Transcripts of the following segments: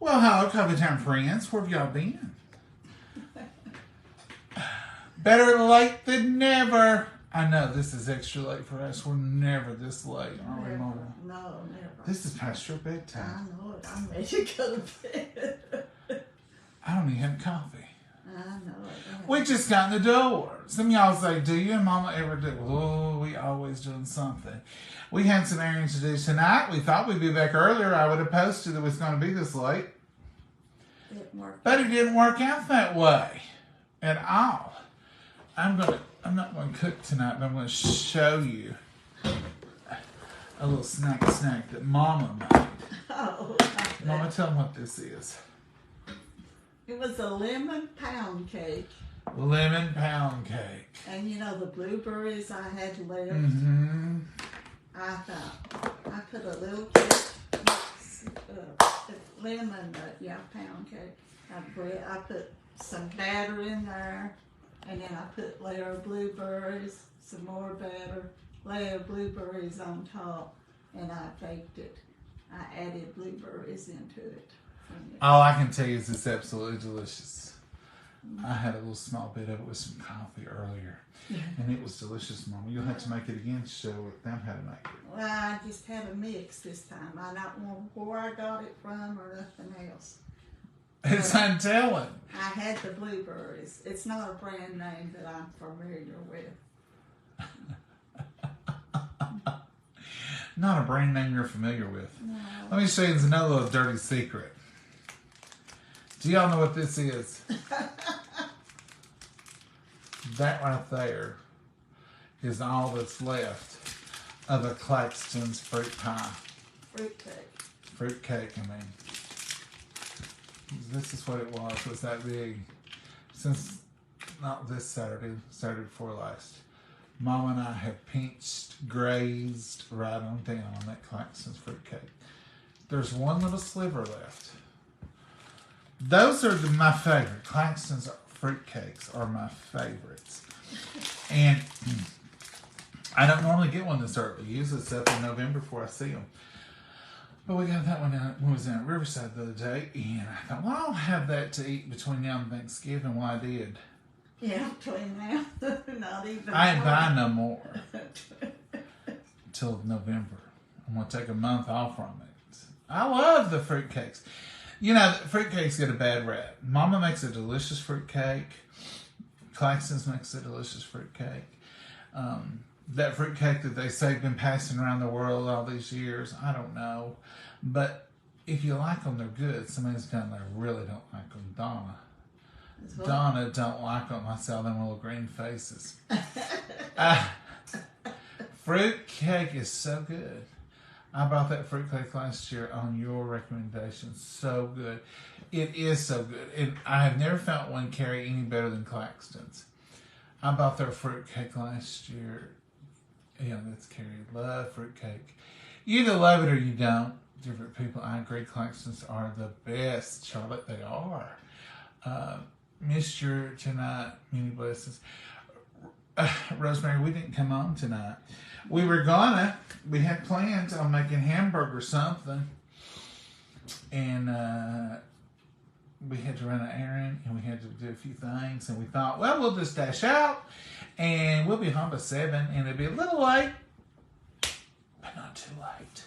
Well, hello, Coffee Time friends. Where have y'all been? Better late than never. I know this is extra late for us. We're never this late, are we, Mama? No, never. This is past your bedtime. I know it. I'm ready to go to bed. I don't even have coffee. I know it. We just got in the door. Some of y'all say, do you and Mama ever do? Oh, we always doing something. We had some errands to do tonight. We thought we'd be back earlier. I would have posted it was going to be this late. But it didn't work out that way at all. I'm not going to cook tonight, but I'm going to show you a little snack that Mama made. Oh, Mama, tell them what this is. it was a lemon pound cake. Lemon pound cake. And you know the blueberries I had left? Mm-hmm. I thought I put a little cake, lemon pound cake. I put some batter in there, and then I put a layer of blueberries, some more batter, layer of blueberries on top, and I baked it. I added blueberries into it. All I can tell you is it's absolutely delicious. I had a little small bit of it with some coffee earlier, and it was delicious, Mama. You'll have to make it again to show them how to make it. Well, I just had a mix this time. I don't know where I got it from or nothing else. It's untelling. I had the blueberries. It's not a brand name that I'm familiar with. Not a brand name you're familiar with. No. Let me show you another little dirty secret. Do y'all know what this is? That right there is all that's left of a Claxton's fruit pie. Fruit cake, I mean. This is what it was that big. Since, not this Saturday before last. Mama and I have pinched, grazed right on down on that Claxton's fruit cake. There's one little sliver left. Those are my favorite. Claxton's fruit cakes are my favorites. And I don't normally get one this early. Usually it's up in November before I see them. But we got that one down when we was down at Riverside the other day. And I thought, well, I'll have that to eat between now and Thanksgiving. Well, I did. Yeah, between now, not even. I ain't buying no more till November. I'm going to take a month off from it. I love the fruitcakes. You know, fruitcakes get a bad rap. Mama makes a delicious fruitcake. Claxton's makes a delicious fruitcake. That fruitcake that they say been passing around the world all these years, I don't know. But if you like them, they're good. Somebody's down there really don't like them. Donna don't like them. I saw them little green faces. Fruit cake is so good. I bought that fruit cake last year on your recommendation. So good. It is so good. And I have never found one carry any better than Claxton's. I bought their fruit cake last year. Yeah, that's Carrie. Love fruit cake. You either love it or you don't. Different people. I agree. Claxton's are the best. Charlotte, they are. Missed you tonight. Many blessings. Rosemary, we didn't come on tonight. We had plans on making hamburger something. And we had to run an errand and we had to do a few things. And we thought, well, we'll just dash out and we'll be home by 7 and it'll be a little late, but not too late.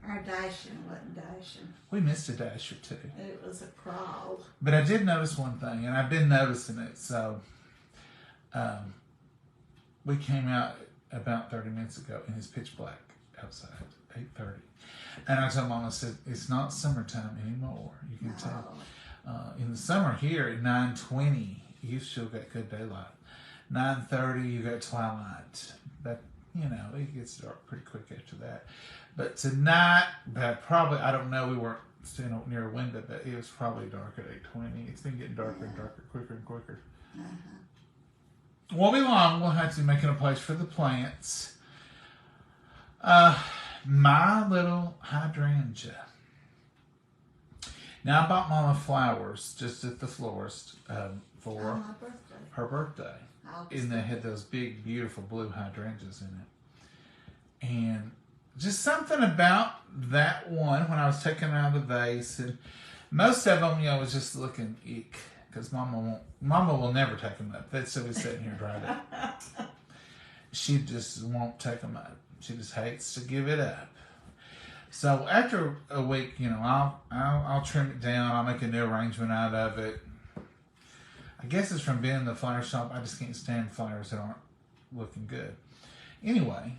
Our dashing wasn't dashing. We missed a dash or two. It was a crawl. But I did notice one thing, and I've been noticing it. So we came out about 30 minutes ago, and it's pitch black outside, 8:30. And I told Mama, I said, it's not summertime anymore. You can tell. In the summer here at 9:20, you still got good daylight. 9:30, you got twilight. But, you know, it gets dark pretty quick after that. But tonight, I don't know, we weren't standing up near a window, but it was probably dark at 8:20. It's been getting darker and darker, quicker and quicker. Won't be long. We'll have to be making a place for the plants. My little hydrangea. Now, I bought Mama flowers just at the florist for my birthday. Her birthday. And they had those big, beautiful blue hydrangeas in it. And just something about that one when I was taking it out of the vase. And most of them, was just looking eek. Because Mama will never take them up. They'd still be sitting here dried up. She just won't take them up. She just hates to give it up. So after a week, I'll trim it down. I'll make a new arrangement out of it. I guess it's from being in the flower shop. I just can't stand flowers that aren't looking good. Anyway,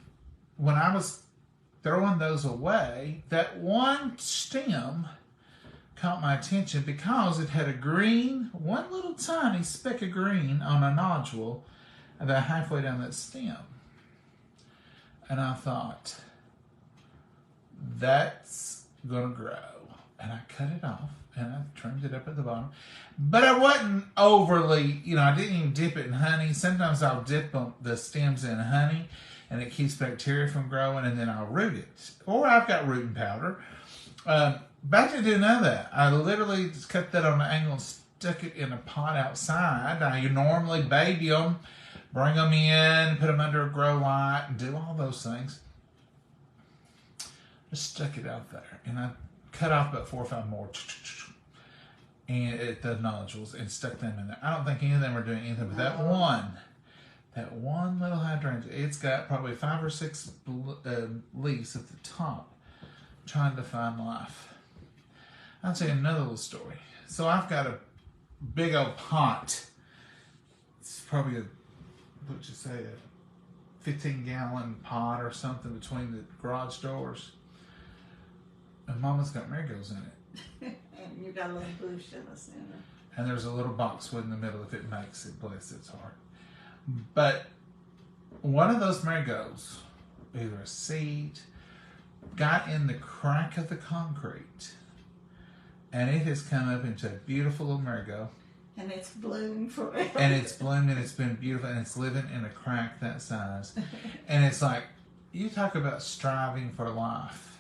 when I was throwing those away, that one stem caught my attention because it had one little tiny speck of green on a nodule about halfway down that stem. And I thought, that's going to grow. And I cut it off and I trimmed it up at the bottom. But I wasn't overly, I didn't even dip it in honey. Sometimes I'll dip the stems in honey and it keeps bacteria from growing, and then I'll root it. Or I've got rooting powder. But I didn't do none of that. I literally just cut that on an angle and stuck it in a pot outside. Now, you normally baby them, bring them in, put them under a grow light, and do all those things. Just stuck it out there. And I cut off about 4 or 5 more and at the nodules and stuck them in there. I don't think any of them are doing anything, but that one little hydrangea, it's got probably 5 or 6 leaves at the top trying to find life. I'll tell you another little story. So I've got a big old pot. It's probably a 15-gallon pot or something between the garage doors. And Mama's got marigolds in it. And you got a little bush in the center. And there's a little boxwood in the middle if it makes it, bless its heart. But one of those marigolds, either a seed, got in the crack of the concrete. And it has come up into a beautiful little marigold. And it's bloomed forever. And it's bloomed and it's been beautiful and it's living in a crack that size. And it's like, you talk about striving for life.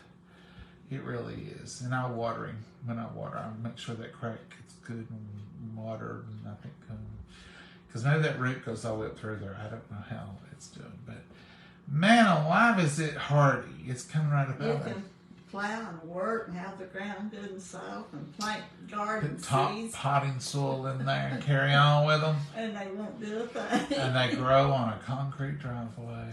It really is. And when I water, I make sure that crack gets good and watered. And I think, because maybe that root goes all the way up through there. I don't know how it's doing. But man alive, is it hardy. It's coming right up out there. Plow and work and have the ground good and soft and plant garden Put seeds. potting soil in there and carry on with them. And they won't do a thing. And they grow on a concrete driveway.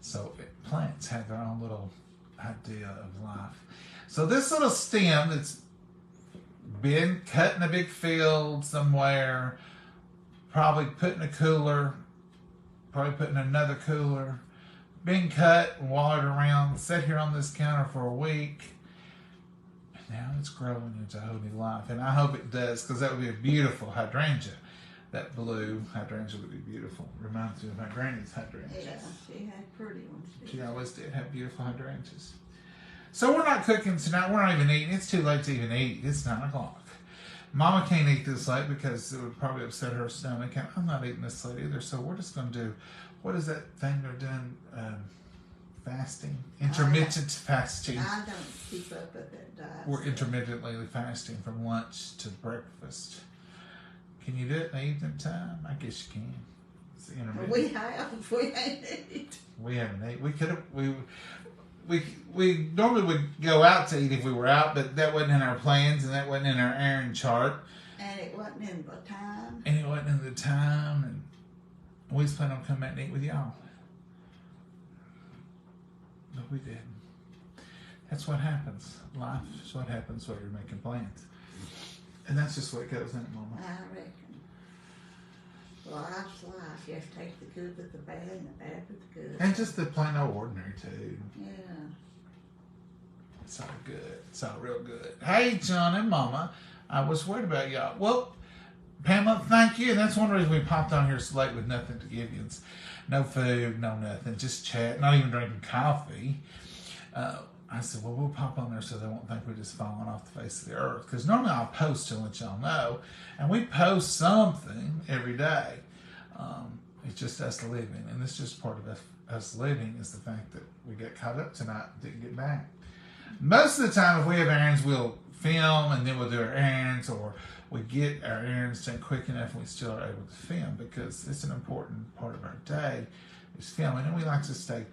So plants have their own little idea of life. So this little stem that's been cut in a big field somewhere, probably put in a cooler, probably put in another cooler, been cut and watered around, sat here on this counter for a week, and now it's growing into a whole new life. And I hope it does, because that would be a beautiful hydrangea. That blue hydrangea would be beautiful. Reminds me of my granny's hydrangeas. Yeah, she had pretty ones. She always did have beautiful hydrangeas. So we're not cooking tonight. We're not even eating. It's too late to even eat. It's 9 o'clock. Mama can't eat this late because it would probably upset her stomach. And I'm not eating this late either. So we're just going to do, what is that thing they're doing? Fasting. Intermittent fasting. I don't keep up with that diet. We're intermittently fasting from lunch to breakfast. Can you do it in the evening time? I guess you can. It's intermittent. We have. We ain't eat. We haven't eaten. We could have. We normally would go out to eat if we were out, but that wasn't in our plans and that wasn't in our errand chart. And it wasn't in the time. And we was planning on coming back and eat with y'all. But we didn't. That's what happens. Life is what happens while you're making plans. And that's just what it goes, isn't it, Mama? I reckon. Life's life. You have to take the good with the bad and the bad with the good. And just the plain old ordinary, too. Yeah. It's all good. It's all real good. Hey, John and Mama. I was worried about y'all. Well, Pamela, thank you. And that's one reason we popped on here so late with nothing to give you. It's no food, no nothing. Just chat. Not even drinking coffee. I said, well, we'll pop on there so they won't think we're just falling off the face of the earth. Because normally I'll post to let y'all know. And we post something every day. It's just us living. And it's just part of us living is the fact that we got caught up tonight and didn't get back. Most of the time, if we have errands, we'll film and then we'll do our errands. Or we get our errands done quick enough and we still are able to film. Because it's an important part of our day is filming. And we like to stay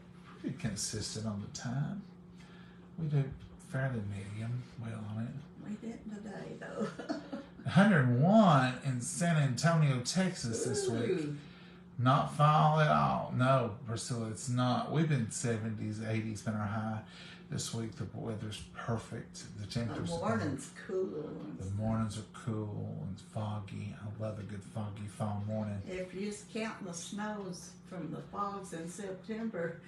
pretty consistent on the time. We do fairly medium well on it. We didn't today, though. 101 in San Antonio, Texas this week. Ooh. Not fall at all. No, Priscilla, it's not. We've been 70s, 80s been our high this week. The weather's perfect. The temperatures. The morning's cool. The mornings are cool and foggy. I love a good foggy fall morning. If you're just counting the snows from the fogs in September,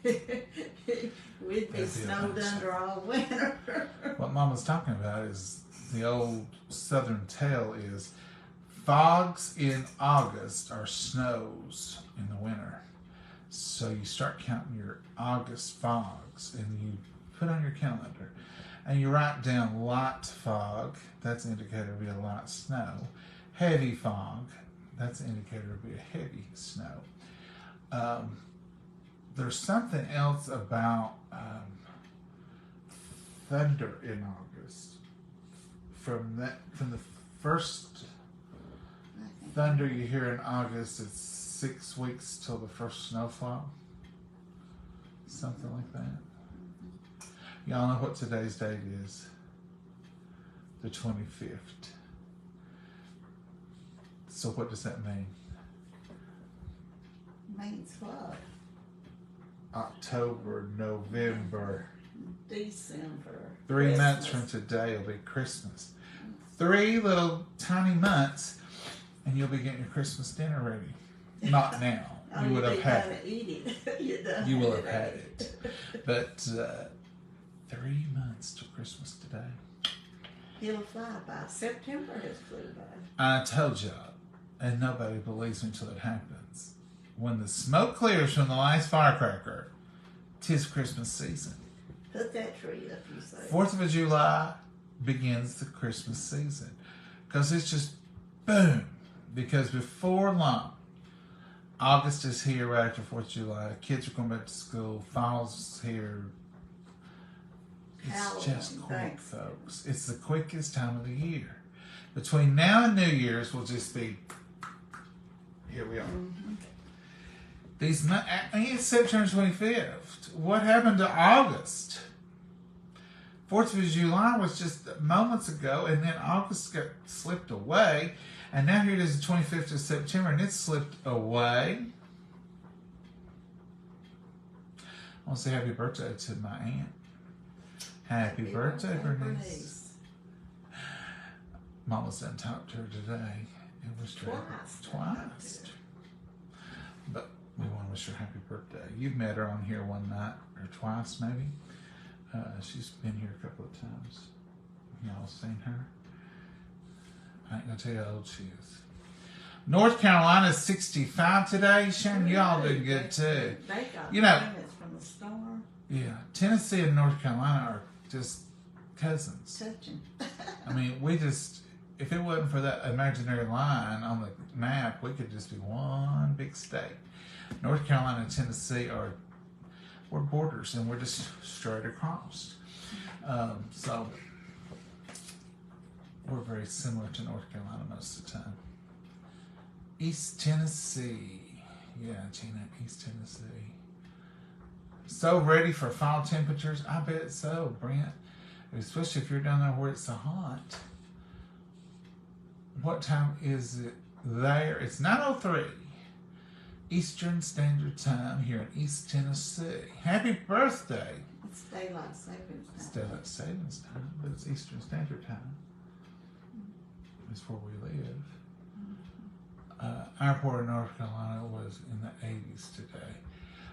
we'd be snowed under all winter. What Mama's talking about is the old Southern tale is fogs in August are snows in the winter. So you start counting your August fogs and you put on your calendar and you write down light fog, that's an indicator of be a light snow. Heavy fog, that's an indicator of be a heavy snow. There's something else about thunder in August. From the first thunder you hear in August, it's 6 weeks till the first snowfall. Something like that. Y'all know what today's date is? The 25th. So what does that mean? Means what? October, November. December. 3 months from today will be Christmas. 3 little tiny months and you'll be getting your Christmas dinner ready. Not now. You would have had it. Eat it. You will have had it. But 3 months till Christmas today. It'll fly by. September has flew by. I told y'all, and nobody believes me until it happens. When the smoke clears from the last firecracker, 'tis Christmas season. Put that tree up, you say. 4th of July begins the Christmas season. Because it's just boom. Because before long, August is here right after 4th of July. Kids are going back to school. Fall's here. It's Halloween, just quick, thanks. folks. It's the quickest time of the year. Between now and New Year's will just be, here we are. Mm-hmm. It's September 25th. What happened to August? 4th of July was just moments ago, and then August got slipped away, and now here it is the 25th of September, and it's slipped away. I want to say happy birthday to my aunt. Happy birthday, Bernice. Mama's done talked to her today. It was twice. But we want to wish her happy birthday. You've met her on here one night or twice, maybe. She's been here a couple of times. Y'all seen her? I ain't gonna tell you how old she is. North Carolina's 65 today. Sharon, y'all did good too. They got minutes from the storm. Yeah, Tennessee and North Carolina are just cousins. Touching. I mean, if it wasn't for that imaginary line on the map, we could just be one big state. North Carolina and Tennessee we're borders, and we're just straight across. So we're very similar to North Carolina most of the time. East Tennessee. Yeah, Gina, East Tennessee. So ready for fall temperatures? I bet so, Brent. Especially if you're down there where it's so hot. What time is it there? It's 9:03 Eastern Standard Time here in East Tennessee. Happy birthday. It's daylight savings time. It's daylight savings time, but it's Eastern Standard Time. It's where we live. Our part of North Carolina was in the 80s today.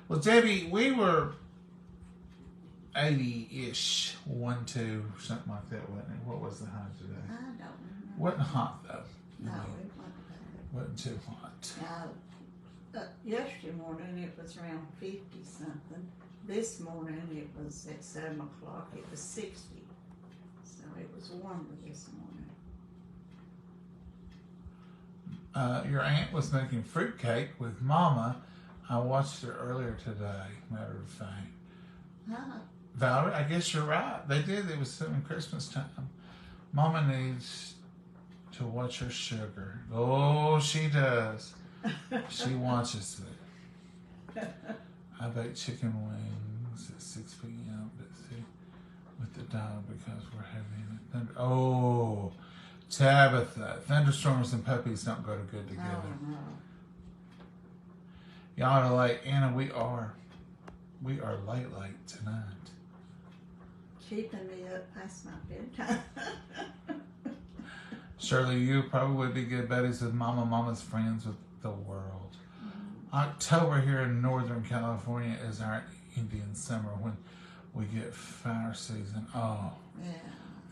Well, Debbie, we were 80-ish, 1, 2, something like that, wasn't it? What was the high today? I don't remember. Wasn't hot, though. No, it wasn't bad. Wasn't too hot. Yesterday morning it was around 50 something. This morning it was at 7 o'clock. It was 60. So it was warmer this morning. Your aunt was making fruitcake with Mama. I watched her earlier today, matter of fact. Huh? Valerie, I guess you're right. They did. It was something Christmas time. Mama needs to watch her sugar. Oh, she does. She watches it. I baked chicken wings at 6 p.m. with the dog because we're having a thunder. Oh, Tabitha, thunderstorms and puppies don't go good together. Oh, no. Y'all are late. Anna, we are late tonight. Keeping me up past my bedtime. Shirley, you probably would be good buddies with Mama's friends with the world. October here in Northern California is our Indian summer when we get fire season. Oh, Yeah.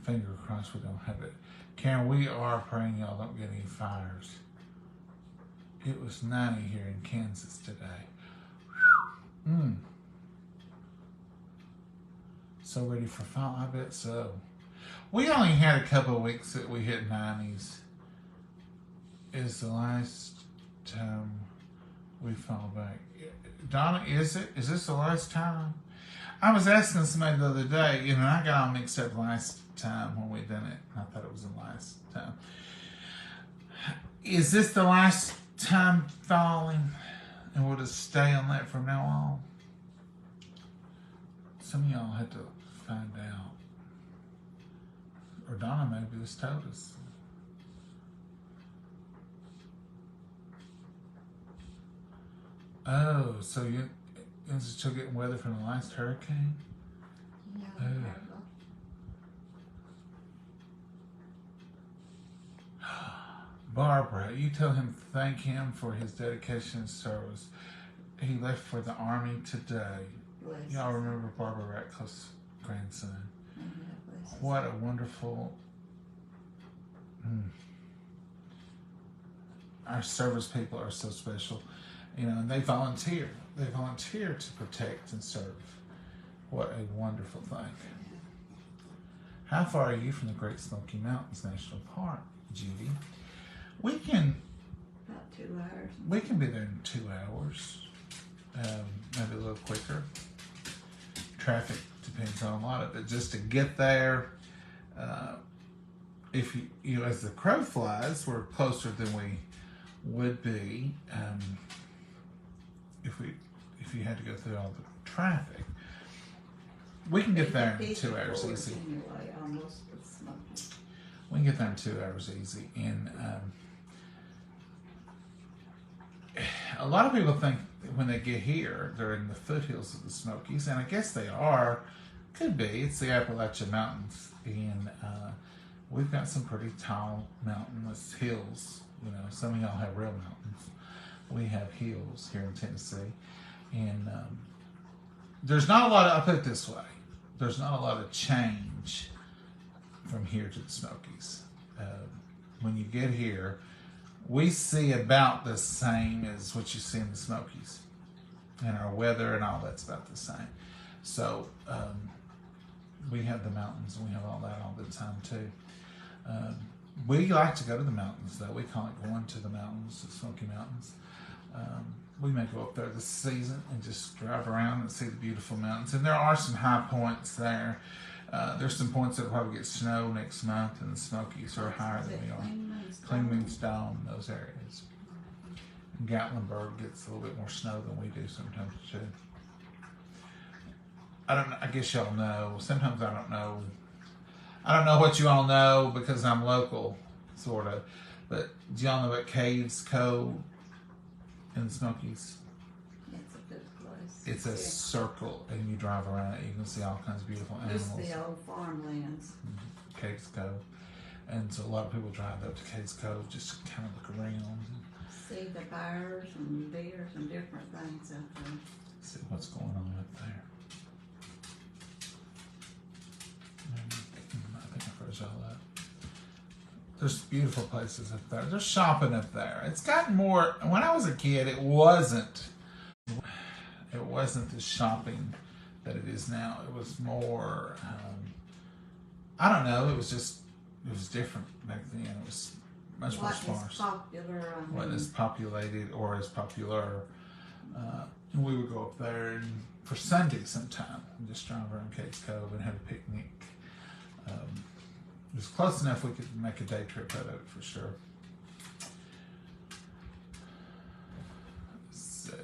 finger crossed we don't have it. Karen, we are praying y'all don't get any fires. It was 90 here in Kansas today. So ready for fall? I bet so. We only had a couple of weeks that we hit 90s. Is the last time we fall back. Donna, is it? Is this the last time? I was asking somebody the other day, and I got all mixed up last time when we done it. I thought it was the last time. Is this the last time falling? And we'll just stay on that from now on? Some of y'all had to find out. Or Donna maybe just told us. Oh, so you're still getting weather from the last hurricane? Yeah. Barbara, you tell him thank him for his dedication and service. He left for the Army today. Bless Y'all his remember Barbara Ratcliffe's grandson. bless his What a wonderful... Our service people are so special. You know, and they volunteer. They volunteer to protect and serve. What a wonderful thing. How far are you from the Great Smoky Mountains National Park, Judy? We can about 2 hours. We can be there in 2 hours, maybe a little quicker. Traffic depends on a lot of it. Just to get there, if you know, as the crow flies, we're closer than we would be if you had to go through all the traffic. We can get there in 2 hours easy. Anyway, almost the Smokies. We can get there in 2 hours easy. And a lot of people think when they get here, they're in the foothills of the Smokies, and I guess they are. Could be. It's the Appalachian Mountains, and we've got some pretty tall mountainous hills. You know, some of y'all have real mountains. We have hills here in Tennessee, and there's not a lot of, I'll put it this way, there's not a lot of change from here to the Smokies. When you get here, we see about the same as what you see in the Smokies. And our weather and all that's about the same. So we have the mountains and we have all that all the time too. We like to go to the mountains though. We call it going to the mountains, the Smoky Mountains. We may go up there this season and just drive around and see the beautiful mountains. And there are some high points there. There's some points that will probably get snow next month, and the Smokies are higher than we are. Clingman's Dome, those areas. And Gatlinburg gets a little bit more snow than we do sometimes too. I don't know, I guess y'all know. Sometimes I don't know. I don't know what you all know because I'm local, sort of. But do y'all know about Caves Cove in the Smokies? It's a good place. It's a circle, and you drive around it. You can see all kinds of beautiful animals. Just the old farmlands. Caves Cove. And so a lot of people drive up to Caves Cove just to kind of look around. See the bears and deers and different things out there. See what's going on up there. I think I froze all up. There's beautiful places up there. There's shopping up there. It's gotten more. When I was a kid, it wasn't the shopping that it is now. It was more. I don't know. It was different back then. It was much more sparse. Popular. Wasn't as populated or as popular. And we would go up there and for Sunday sometime and just drive around Caves Cove and have a picnic. It was close enough we could make a day trip out of it for sure. So,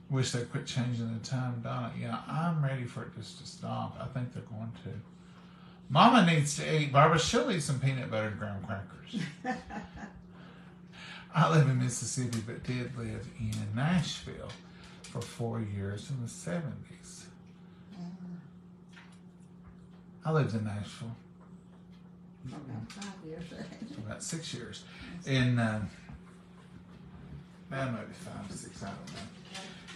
Wish they quit changing the time, Donna. Yeah, I'm ready for it just to stop. I think they're going to. Mama needs to eat. Barbara, she'll eat some peanut butter and graham crackers. I live in Mississippi, but did live in Nashville for 4 years in the 70s. I lived in Nashville. About 5 years. About 6 years. In, maybe 5 or 6, I don't know.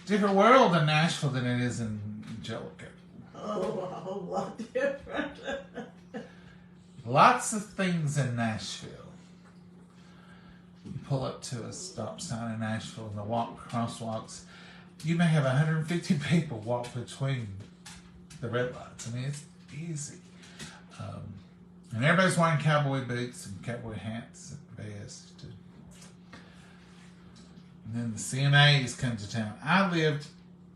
Different world in Nashville than it is in Jellico. Oh, a whole lot different. Lots of things in Nashville. You pull up to a stop sign in Nashville and the crosswalks. You may have 150 people walk between the red lights. I mean, it's easy. And everybody's wearing cowboy boots and cowboy hats and vests. And then the CMAs come to town. I lived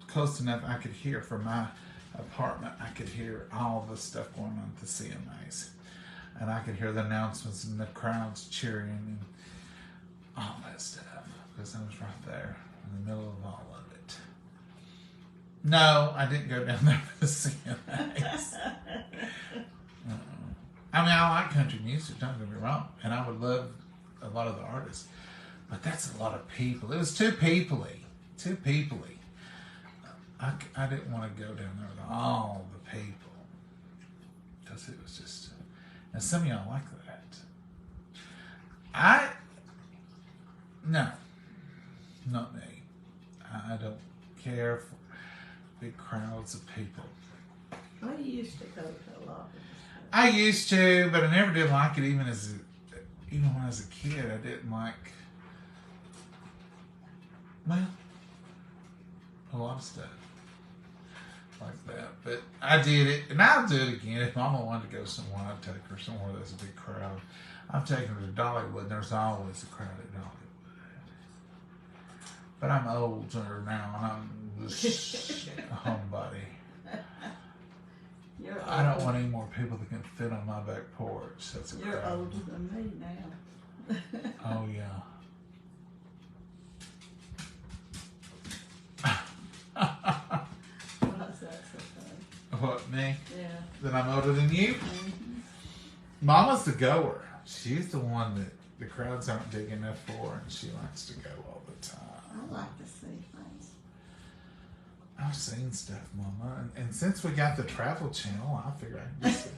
close enough I could hear from my apartment. I could hear all the stuff going on at the CMAs. And I could hear the announcements and the crowds cheering and all that stuff. Because I was right there in the middle of all of it. No, I didn't go down there for the CMAs. I mean, I like country music, don't get me wrong. And I would love a lot of the artists. But that's a lot of people. It was too peoply. Too peoply. I didn't want to go down there with all the people. Because it was just... And some of y'all like that. No. Not me. I don't care for big crowds of people. I used to go to a lot of this. I used to, but I never did like it even when I was a kid. I didn't like... Well, a lot of stuff like that. But I did it, and I'll do it again. If Mama wanted to go somewhere, I'd take her somewhere there's a big crowd. I've taken her to Dollywood, and there's always a crowd at Dollywood. But I'm older now, and I'm just a homebody. I don't want any more people that can fit on my back porch. That's a You're crowd. older than me now. Oh, yeah. What's that so funny? What, me? Yeah. That I'm older than you? Mm-hmm. Mama's the goer. She's the one that the crowds aren't big enough for, and she likes to go all the time. I like to see things. I've seen stuff, Mama, and since we got the Travel Channel, I figure I can just,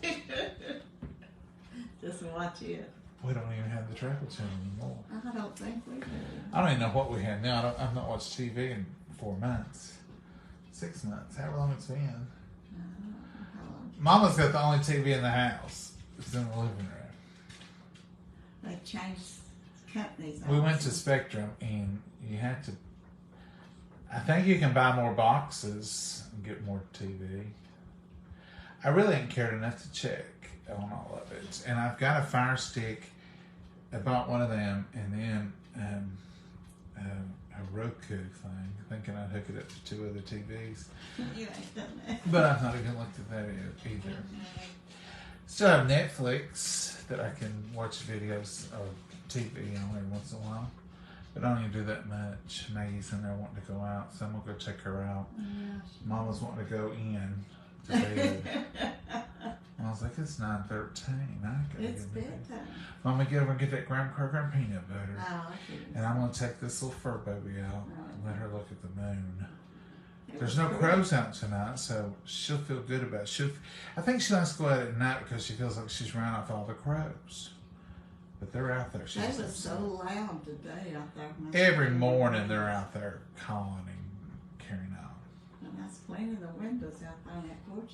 Just watch it. we don't even have the Travel Channel anymore. I don't think we do. I don't even know what we have now. I've not watched TV in 4 months, 6 months, however long it's been. How long? Mama's got the only TV in the house. It's in the living room. They changed companies. We went to Spectrum, and you had to. I think you can buy more boxes and get more TV. I really ain't cared enough to check on all of it. And I've got a Fire Stick. I bought one of them, and then a Roku thing, thinking I'd hook it up to 2 other TVs. You ain't done that. But I've not even looked at that either. Still have Netflix that I can watch videos or TV on every once in a while. But I don't even do that much. Maggie's in there wanting to go out, so I'm going to go check her out. Yeah. Mama's wanting to go in to bed. And I was like, it's 9:13. I gotta It's get in bed. bedtime. Mama, get over and get that graham cracker and peanut butter. Oh, I see. And I'm going to take this little fur baby out and let her look at the moon. It There's was no pretty. crows out tonight, so she'll feel good about it. I think she likes to go out at night because she feels like she's ran off all the crows. But they're out there. They was so loud today out there. Every morning they're out there calling and carrying on. And I was cleaning the windows out there on that porch.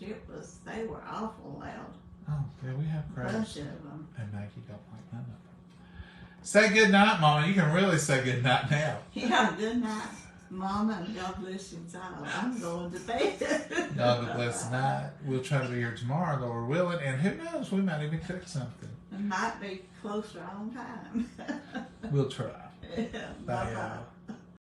They were awful loud. Oh, yeah, we have A crows. bunch of them. And Maggie don't like none of them. Say good night, Mama. You can really say good night now. Yeah, good night, Mama, and God bless you all. I'm going to bed. Y'all have a blessed night. We'll try to be here tomorrow, Lord willing. And who knows, we might even cook something. It might be closer on time. We'll try. Yeah, Bye, bye-bye. y'all.